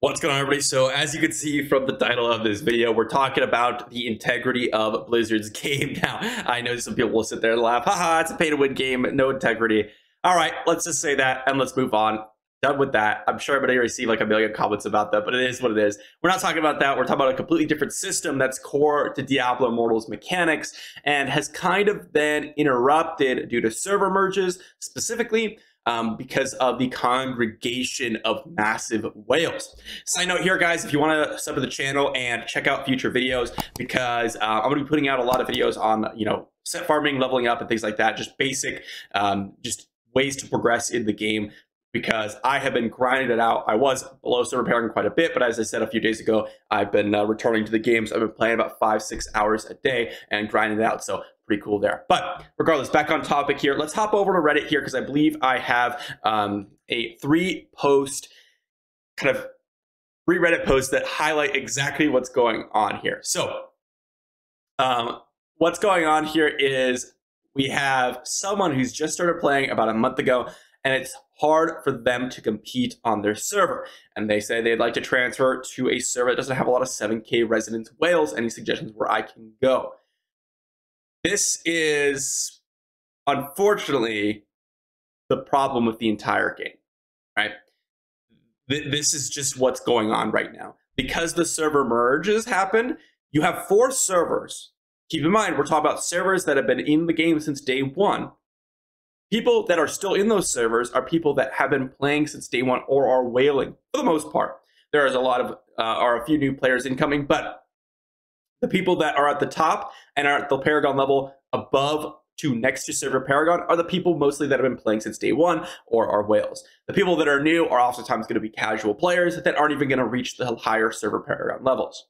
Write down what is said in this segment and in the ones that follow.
What's going on, everybody? So as you can see from the title of this video, we're talking about the integrity of Blizzard's game. Now, I know some people will sit there and laugh, haha, it's a pay-to-win game, no integrity. All right, let's just say that and let's move on. Done with that. I'm sure everybody received like a million comments about that, but it is what it is. We're not talking about that. We're talking about a completely different system that's core to Diablo Immortal's mechanics and has kind of been interrupted due to server merges, specifically because of the congregation of massive whales. Side note here, guys, if you want to sub to the channel and check out future videos, because I'm going to be putting out a lot of videos on, set farming, leveling up, and things like that. Just basic, just ways to progress in the game, because I have been grinding it out. I was below server paragon quite a bit, but as I said a few days ago, I've been returning to the games. I've been playing about 5-6 hours a day and grinding it out. So pretty cool there. But regardless, back on topic here. Let's hop over to Reddit here, because I believe I have a 3-post kind of free Reddit post that highlight exactly what's going on here. So what's going on here is we have someone who's just started playing about a month ago, and it's hard for them to compete on their server. And they say they'd like to transfer to a server that doesn't have a lot of 7K resident whales. Any suggestions where I can go? This is, unfortunately, the problem with the entire game, right? This is just what's going on right now. Because the server merges happened, you have 4 servers. Keep in mind, we're talking about servers that have been in the game since day 1. People that are still in those servers are people that have been playing since day 1 or are whaling for the most part. There is a lot of, are a few new players incoming, but the people that are at the top and are at the Paragon level above to next to server Paragon are the people mostly that have been playing since day 1 or are whales. The people that are new are oftentimes going to be casual players that aren't even going to reach the higher server Paragon levels.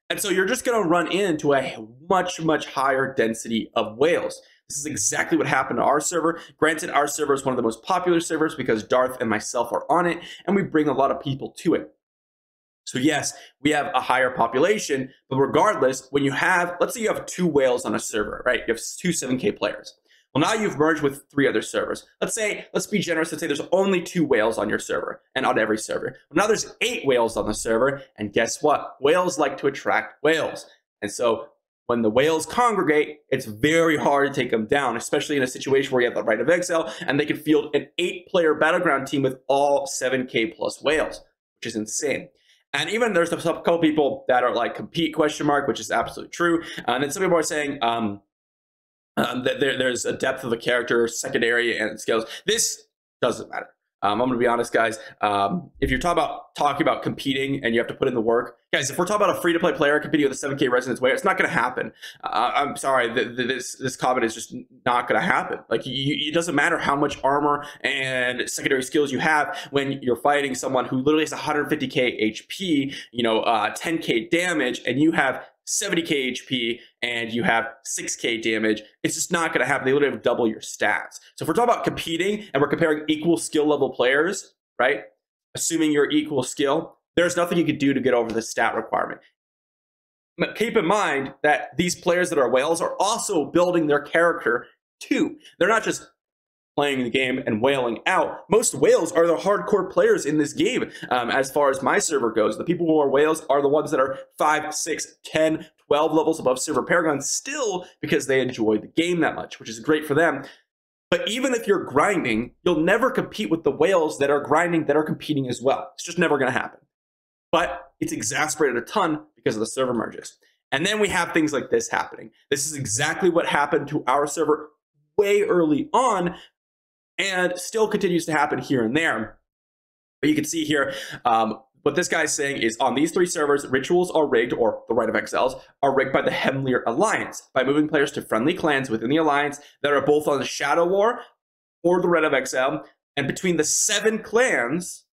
And so you're just going to run into a much, much higher density of whales. This is exactly what happened to our server. Granted, our server is one of the most popular servers because Darth and myself are on it, and we bring a lot of people to it. So yes, we have a higher population, but regardless, when you have, let's say you have 2 whales on a server, right? You have 2 7K players. Well, now you've merged with 3 other servers. Let's be generous, let's say there's only 2 whales on your server and on every server. Well, now there's 8 whales on the server, and guess what? Whales like to attract whales. And so when the whales congregate, it's very hard to take them down, especially in a situation where you have the right of exile, and they can field an 8-player battleground team with all 7K plus whales, which is insane. And even there's a couple people that are like compete ? Which is absolutely true. And then some people are saying that there's a depth of the character, secondary, and skills. This doesn't matter. I'm going to be honest, guys. If you're talking about competing and you have to put in the work, guys, if we're talking about a free-to-play player competing with a 7K residence whale, it's not going to happen. I'm sorry, this comment is just not going to happen. Like, it doesn't matter how much armor and secondary skills you have when you're fighting someone who literally has 150K HP, 10K damage, and you have 70K HP and you have 6K damage. It's just not going to happen. They literally have double your stats. So if we're talking about competing and we're comparing equal skill level players, right? Assuming you're equal skill, there's nothing you could do to get over the stat requirement. But keep in mind that these players that are whales are also building their character too. They're not just playing the game and whaling out. Most whales are the hardcore players in this game. As far as my server goes, the people who are whales are the ones that are 5, 6, 10, 12 levels above server Paragon still, because they enjoy the game that much, which is great for them. But even if you're grinding, you'll never compete with the whales that are grinding, that are competing as well. It's just never going to happen. But it's exacerbated a ton because of the server merges. And then we have things like this happening. This is exactly what happened to our server way early on, and still continues to happen here and there. But you can see here, what this guy's saying is on these 3 servers, rituals are rigged, or the Right of Exiles, are rigged by the Hemlir Alliance, by moving players to friendly clans within the Alliance that are both on the Shadow War or the Right of Exile. And between the 7 clans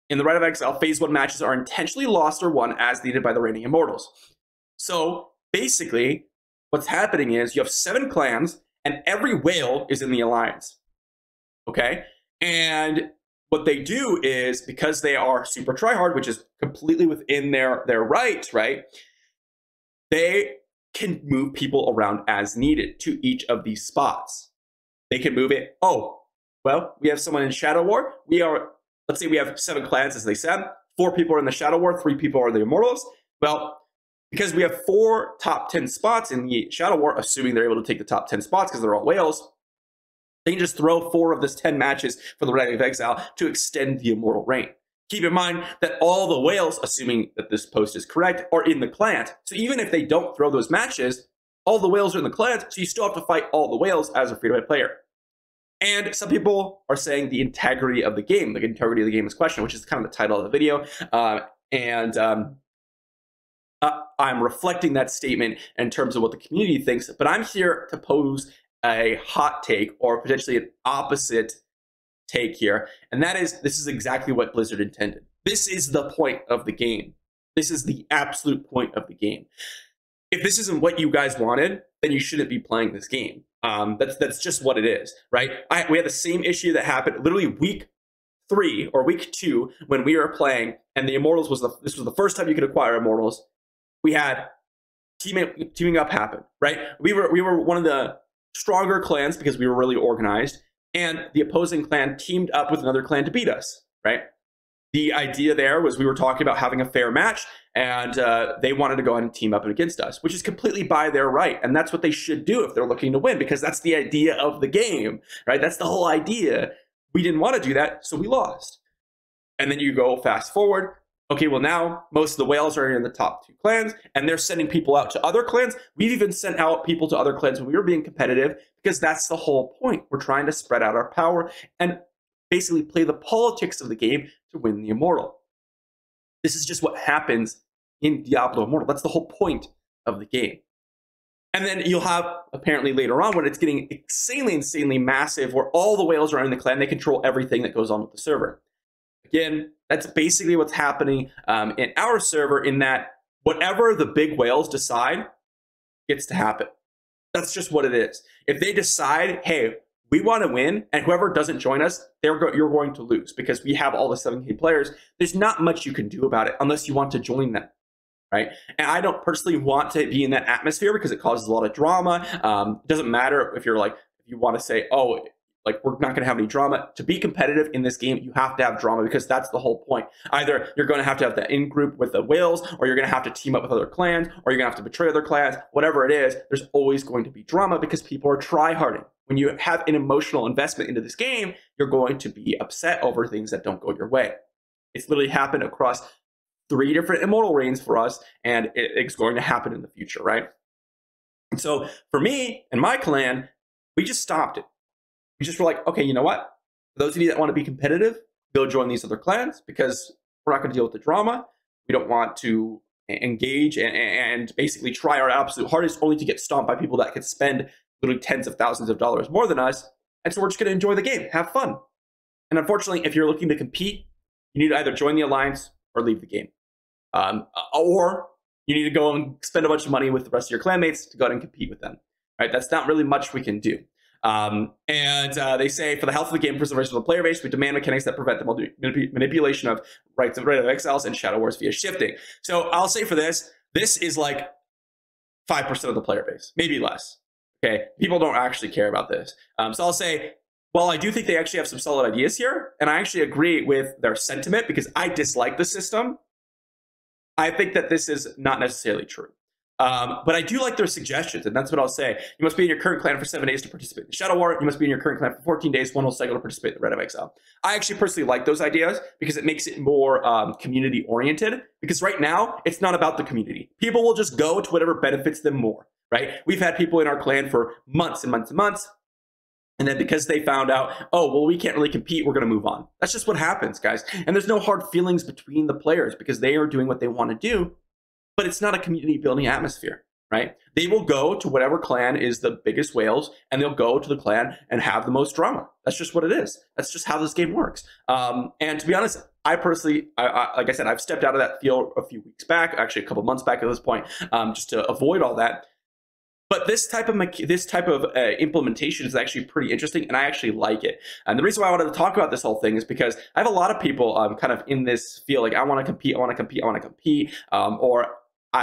in the Right of Exile, Phase 1 matches are intentionally lost or won as needed by the reigning immortals. So basically, what's happening is you have 7 clans, and every whale is in the Alliance. Okay, and what they do is, because they are super tryhard, which is completely within their rights, right? They can move people around as needed to each of these spots. They can move it. Oh, well, we have someone in Shadow War. Let's say we have 7 clans, as they said. 4 people are in the Shadow War, 3 people are the Immortals. Well, because we have 4 top 10 spots in the Shadow War, assuming they're able to take the top 10 spots because they're all whales, they can just throw 4 of this 10 matches for the Red of Exile to extend the Immortal reign. Keep in mind that all the whales, assuming that this post is correct, are in the clans. So even if they don't throw those matches, all the whales are in the clans, so you still have to fight all the whales as a free-to-play player. And some people are saying the integrity of the game. The integrity of the game is questioned, which is kind of the title of the video. I'm reflecting that statement in terms of what the community thinks, but I'm here to pose a hot take or potentially an opposite take here. And that is, this is exactly what Blizzard intended. This is the point of the game. This is the absolute point of the game. If this isn't what you guys wanted, then you shouldn't be playing this game. That's just what it is, right? We had the same issue that happened literally week 3 or week 2 when we were playing, and the Immortals this was the first time you could acquire Immortals. We had teaming up happen, right? We were one of the stronger clans because we were really organized, and the opposing clan teamed up with another clan to beat us, right? The idea there was we were talking about having a fair match, and they wanted to go ahead and team up against us, which is completely by their right. And that's what they should do if they're looking to win, because that's the idea of the game, right? That's the whole idea. We didn't want to do that, so we lost. And then you go fast forward. Okay, well now most of the whales are in the top 2 clans, and they're sending people out to other clans. We've even sent out people to other clans when we were being competitive, because that's the whole point. We're trying to spread out our power and basically play the politics of the game to win the Immortal. This is just what happens in Diablo Immortal. That's the whole point of the game. And then you'll have, apparently later on, when it's getting insanely massive, where all the whales are in the clan, they control everything that goes on with the server. Again, that's basically what's happening in our server, in that whatever the big whales decide gets to happen. That's just what it is. If they decide, hey, we want to win, and whoever doesn't join us, you're going to lose, because we have all the 7K players. There's not much you can do about it unless you want to join them, right? And I don't personally want to be in that atmosphere because it causes a lot of drama. It doesn't matter if you're like, if you want to say, oh, like, we're not going to have any drama. To be competitive in this game, you have to have drama, because that's the whole point. Either you're going to have the in-group with the whales, or you're going to have to team up with other clans, or you're going to have to betray other clans. Whatever it is, there's always going to be drama, because people are try-harding. When you have an emotional investment into this game, you're going to be upset over things that don't go your way. It's literally happened across 3 different Immortal reigns for us, and it's going to happen in the future, right? And so for me and my clan, we just stopped it. We just were like, okay, you know what? For those of you that want to be competitive, go join these other clans, because we're not going to deal with the drama. We don't want to engage and basically try our absolute hardest only to get stomped by people that could spend literally tens of thousands of dollars more than us. And so we're just going to enjoy the game, have fun. And unfortunately, if you're looking to compete, you need to either join the alliance or leave the game. Or you need to go and spend a bunch of money with the rest of your clanmates to go out and compete with them. Right? That's not really much we can do. They say, for the health of the game, preservation of the player base, we demand mechanics that prevent the manipulation of rights of exiles and Shadow Wars via shifting. So I'll say for this is like 5% of the player base, maybe less. Okay, people don't actually care about this. So I'll say, well, I do think they actually have some solid ideas here, and I actually agree with their sentiment, because I dislike the system. I think that this is not necessarily true. But I do like their suggestions, and that's what I'll say. You must be in your current clan for 7 days to participate in the Shadow War. You must be in your current clan for 14 days, 1 whole cycle to participate in the Red of Exile. I actually personally like those ideas, because it makes it more community-oriented, because right now, it's not about the community. People will just go to whatever benefits them more, right? We've had people in our clan for months and months and months, and then because they found out, oh, well, we can't really compete, we're going to move on. That's just what happens, guys. And there's no hard feelings between the players, because they are doing what they want to do. But it's not a community building atmosphere, right? They will go to whatever clan is the biggest whales, and they'll go to the clan and have the most drama. That's just what it is. That's just how this game works. And to be honest, I personally, like I said, I've stepped out of that field a few weeks back, actually a couple months back at this point, just to avoid all that. But this type of implementation is actually pretty interesting, and I actually like it. And the reason why I wanted to talk about this whole thing is because I have a lot of people kind of in this field, like, I want to compete, or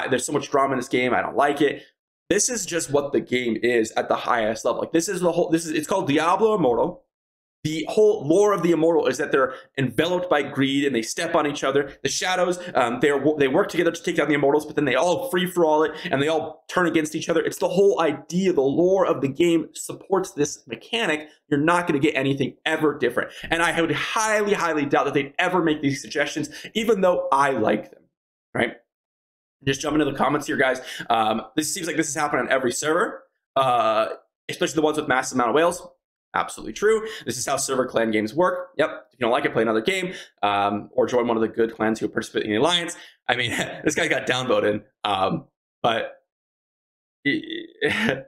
there's so much drama in this game, I don't like it. This is just what the game is at the highest level. Like, this is it's called Diablo Immortal. The whole lore of the Immortal is that they're enveloped by greed and they step on each other. The Shadows, they work together to take down the Immortals, but then they all free-for-all it and they all turn against each other. It's the whole idea, the lore of the game supports this mechanic. You're not going to get anything ever different. And I would highly, highly doubt that they'd ever make these suggestions, even though I like them, right? Just jump into the comments here, guys. This seems like this is happening on every server, especially the ones with massive amount of whales. Absolutely true. This is how server clan games work. Yep. If you don't like it, play another game, or join one of the good clans who participate in the alliance. I mean, this guy got downvoted, but it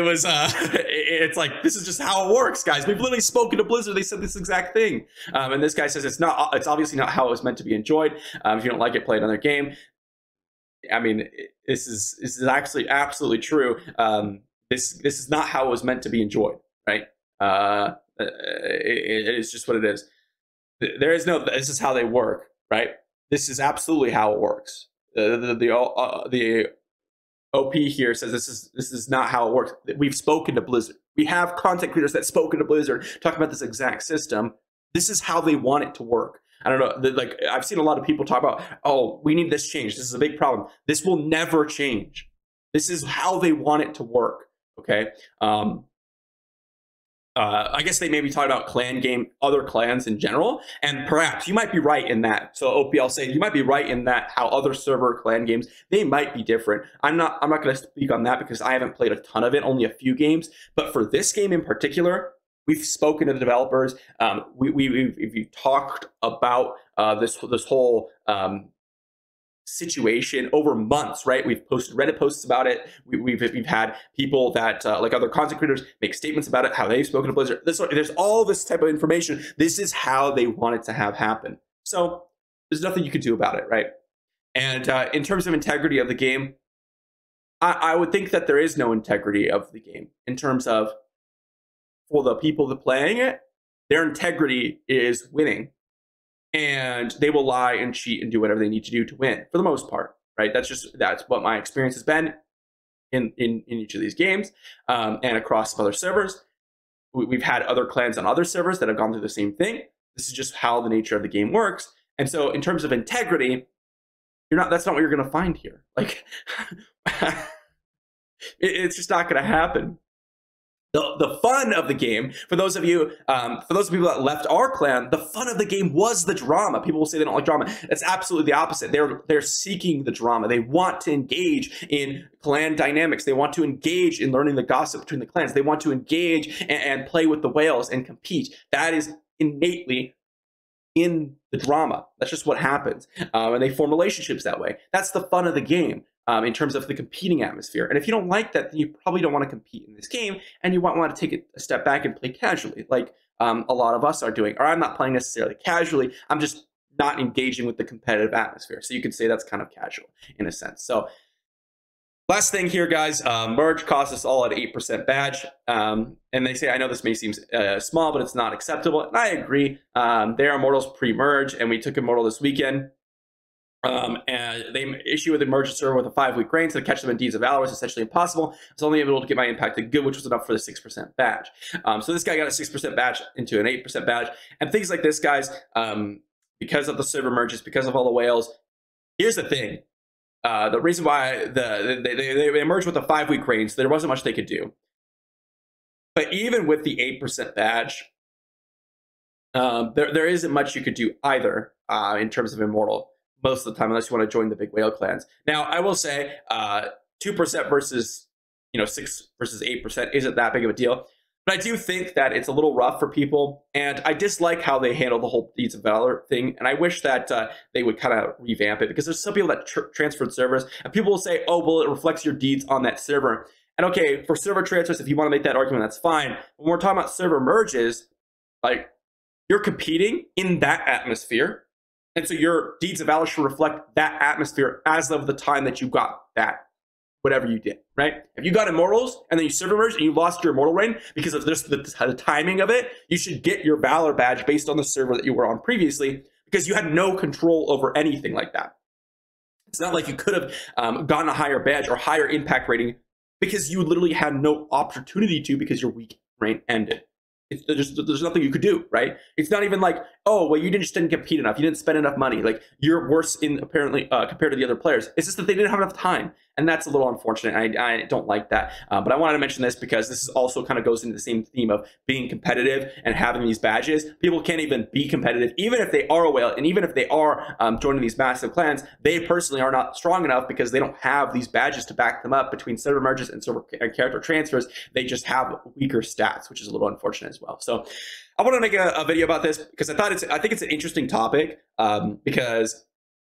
was it's like, this is just how it works, guys. We've literally spoken to Blizzard. They said this exact thing, and this guy says it's obviously not how it was meant to be enjoyed. If you don't like it, play another game. I mean, this is actually absolutely true. This is not how it was meant to be enjoyed. Right? It is just what it is. There is no, this is how they work, right? This is absolutely how it works. The OP here says this is not how it works. We've spoken to Blizzard. We have content creators that spoken to Blizzard talking about this exact system. This is how they want it to work. I don't know. Like, I've seen a lot of people talk about, oh, we need this change. This is a big problem. This will never change. This is how they want it to work. Okay. I guess they may be talking about clan game, other clans in general, and perhaps you might be right in that. So OPL saying you might be right in that, how other server clan games, they might be different. I'm not going to speak on that because I haven't played a ton of it, only a few games. But for this game in particular, we've spoken to the developers. We've talked about this whole situation over months, right? We've posted Reddit posts about it. We've had people that like other content creators make statements about it, how they've spoken to Blizzard. There's all this type of information. This is how they want it to have happen. So there's nothing you could do about it, right? And in terms of integrity of the game, I would think that there is no integrity of the game in terms of, for the people that are playing it, their integrity is winning. And they will lie and cheat and do whatever they need to do to win, for the most part, right? That's what my experience has been in each of these games, and across other servers. We've had other clans on other servers that have gone through the same thing. This is just how the nature of the game works. And so, in terms of integrity, that's not what you're going to find here. Like, it's just not going to happen. The fun of the game, for those of you, for those people that left our clan, the fun of the game was the drama. People will say they don't like drama. It's absolutely the opposite. They're seeking the drama. They want to engage in clan dynamics. They want to engage in learning the gossip between the clans. They want to engage and play with the whales and compete. That is innately in the drama. That's just what happens. And they form relationships that way. That's the fun of the game. In terms of the competing atmosphere. And if you don't like that, then you probably don't want to compete in this game, and you want to take it a step back and play casually, like a lot of us are doing. Or I'm not playing necessarily casually, I'm just not engaging with the competitive atmosphere. So you could say that's kind of casual in a sense. So last thing here, guys, merge costs us all at 8% badge. And they say, I know this may seem small, but it's not acceptable. And I agree. They are Immortals pre-merge, and we took Immortal this weekend. And they issue with a merge server with a 5-week reign, so to catch them in deeds of valor was essentially impossible. I was only able to get my impact to good, which was enough for the 6% badge. So this guy got a 6% badge into an 8% badge, and things like this, guys. Because of the server merges, because of all the whales. Here's the thing: the reason why they merged with a 5-week reign, so there wasn't much they could do. But even with the 8% badge, there isn't much you could do either in terms of Immortal. Most of the time, unless you want to join the big whale clans. Now, I will say 2% versus 6 versus 8% isn't that big of a deal. But I do think that it's a little rough for people, and I dislike how they handle the whole Deeds of Valor thing. And I wish that they would kind of revamp it, because there's some people that transferred servers, and people will say, "Oh, well, it reflects your deeds on that server." And okay, for server transfers, if you want to make that argument, that's fine. When we're talking about server merges, like, you're competing in that atmosphere. And so your Deeds of Valor should reflect that atmosphere as of the time that you got that, whatever you did, right? If you got Immortals and then you server merged and you lost your Immortal reign because of just the timing of it, you should get your Valor badge based on the server that you were on previously, because you had no control over anything like that. It's not like you could have gotten a higher badge or higher impact rating because you literally had no opportunity to, because your week reign ended. there's nothing you could do, right? It's not even like, oh, well, you just didn't compete enough, you didn't spend enough money, like you're worse in apparently compared to the other players. It's just that they didn't have enough time, and that's a little unfortunate. I don't like that, but I wanted to mention this because this is also kind of goes into the same theme of being competitive and having these badges. People can't even be competitive, even if they are a whale, and even if they are joining these massive clans, they personally are not strong enough because they don't have these badges to back them up between server merges and server and character transfers. They just have weaker stats, which is a little unfortunate as well. So I want to make a video about this because I think it's an interesting topic, because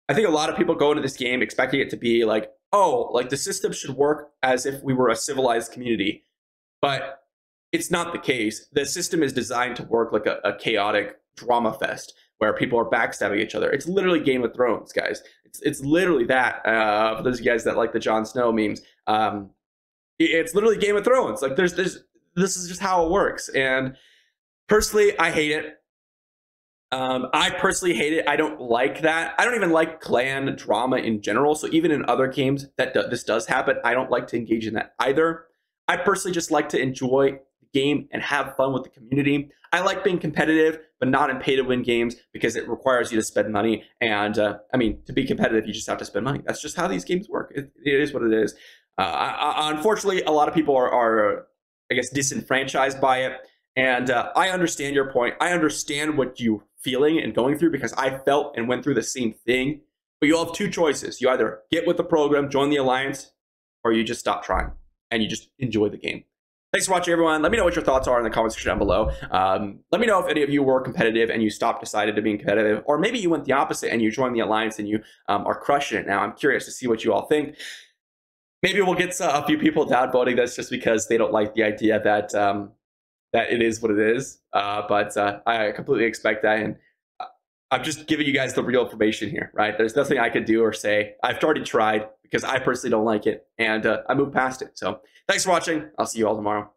I think a lot of people go into this game expecting it to be like, oh, like the system should work as if we were a civilized community, but it's not the case. The system is designed to work like a chaotic drama fest where people are backstabbing each other. It's literally Game of Thrones, guys. It's literally that. For those of you guys that like the Jon Snow memes, it's literally Game of Thrones. Like this is just how it works. And personally, I hate it. I personally hate it. I don't like that. I don't even like clan drama in general. So even in other games that this does happen, I don't like to engage in that either. I personally just like to enjoy the game and have fun with the community. I like being competitive, but not in pay-to-win games because it requires you to spend money. And I mean, to be competitive, you just have to spend money. That's just how these games work. It is what it is. Unfortunately, a lot of people are, I guess, disenfranchised by it. And I understand your point. I understand what you're feeling and going through because I felt and went through the same thing. But you'll have two choices. You either get with the program, join the alliance, or you just stop trying and you just enjoy the game. Thanks for watching, everyone. Let me know what your thoughts are in the comment section down below. Let me know if any of you were competitive and you decided to be competitive, or maybe you went the opposite and you joined the alliance and you are crushing it now. I'm curious to see what you all think. Maybe we'll get a few people downvoting this just because they don't like the idea that that it is what it is. But I completely expect that, and I'm just giving you guys the real information here, right? There's nothing I could do or say. I've already tried because I personally don't like it, and I moved past it. So thanks for watching. I'll see you all tomorrow.